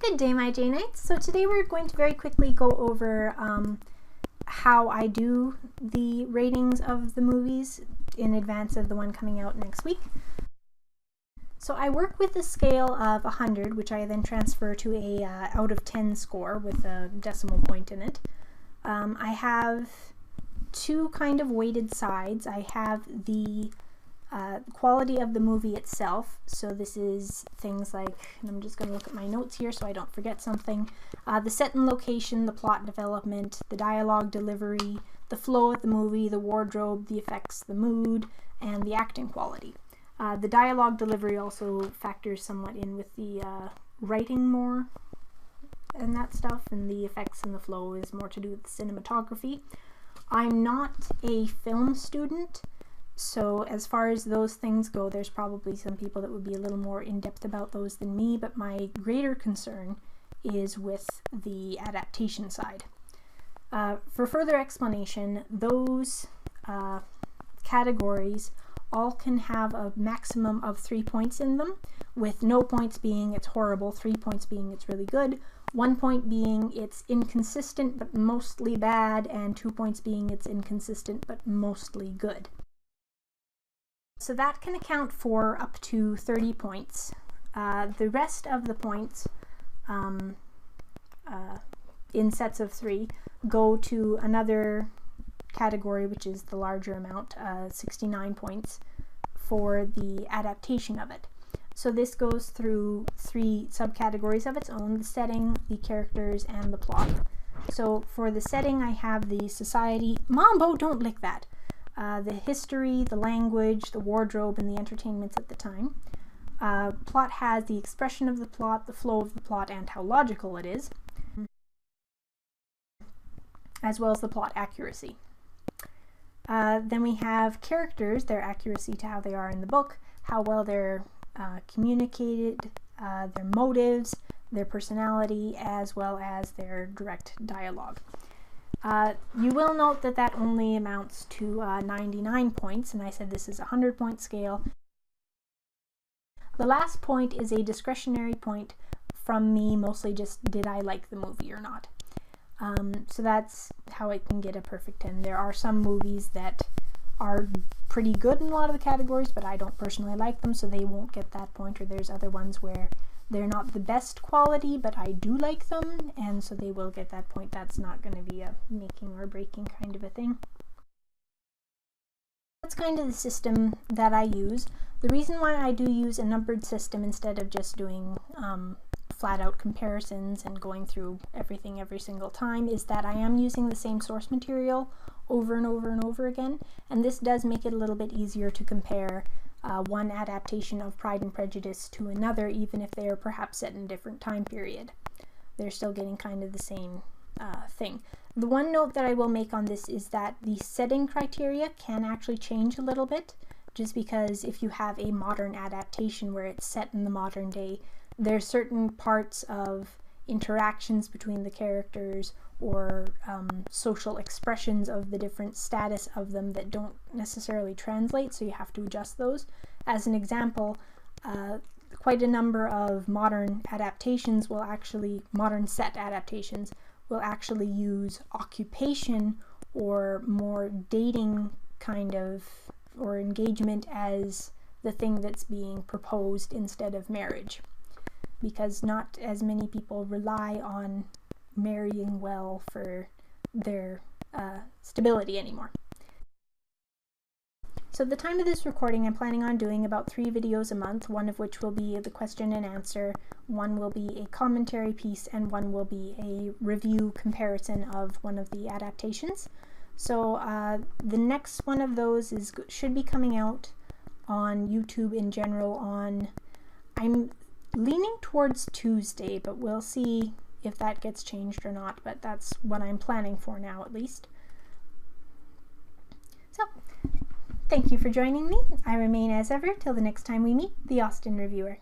Good day, my J-Knights. So today we're going to very quickly go over how I do the ratings of the movies in advance of the one coming out next week. So I work with a scale of 100, which I then transfer to a out of 10 score with a decimal point in it. I have two kind of weighted sides. I have the quality of the movie itself, so this is things like, and I'm just going to look at my notes here so I don't forget something, the set and location, the plot development, the dialogue delivery, the flow of the movie, the wardrobe, the effects, the mood, and the acting quality. The dialogue delivery also factors somewhat in with the writing more and that stuff, and the effects and the flow is more to do with the cinematography. I'm not a film student, so as far as those things go, there's probably some people that would be a little more in-depth about those than me, but my greater concern is with the adaptation side. For further explanation, those categories all can have a maximum of 3 points in them, with no points being it's horrible, 3 points being it's really good, 1 point being it's inconsistent but mostly bad, and 2 points being it's inconsistent but mostly good. So that can account for up to 30 points. The rest of the points in sets of 3 go to another category, which is the larger amount, 69 points, for the adaptation of it. So this goes through 3 subcategories of its own: the setting, the characters, and the plot. So for the setting, I have the society. Mambo, don't lick that! The history, the language, the wardrobe, and the entertainments at the time. Plot has the expression of the plot, the flow of the plot, and how logical it is, as well as the plot accuracy. Then we have characters, their accuracy to how they are in the book, how well they're communicated, their motives, their personality, as well as their direct dialogue. You will note that that only amounts to 99 points, and I said this is a 100-point scale. The last point is a discretionary point from me, mostly just did I like the movie or not. So that's how it can get a perfect 10. There are some movies that are pretty good in a lot of the categories, but I don't personally like them, so they won't get that point, or there's other ones where they're not the best quality, but I do like them, and so they will get that point. That's not going to be a making or breaking kind of a thing. That's kind of the system that I use. The reason why I do use a numbered system instead of just doing flat-out comparisons and going through everything every single time is that I am using the same source material over and over and over again, and this does make it a little bit easier to compare one adaptation of Pride and Prejudice to another, even if they are perhaps set in a different time period. They're still getting kind of the same thing. The one note that I will make on this is that the setting criteria can actually change a little bit, just because if you have a modern adaptation where it's set in the modern day, there's certain parts of interactions between the characters or social expressions of the different status of them that don't necessarily translate, so you have to adjust those. As an example, quite a number of modern adaptations will actually, modern set adaptations, will actually use occupation or more dating kind of, or engagement as the thing that's being proposed instead of marriage, because not as many people rely on marrying well for their stability anymore. So at the time of this recording, I'm planning on doing about 3 videos a month, one of which will be the question and answer, one will be a commentary piece, and one will be a review comparison of one of the adaptations. So the next one of those should be coming out on YouTube in general on, I'm leaning towards Tuesday, but we'll see if that gets changed or not, but that's what I'm planning for now at least. So, thank you for joining me. I remain as ever till the next time we meet, the Austin Reviewer.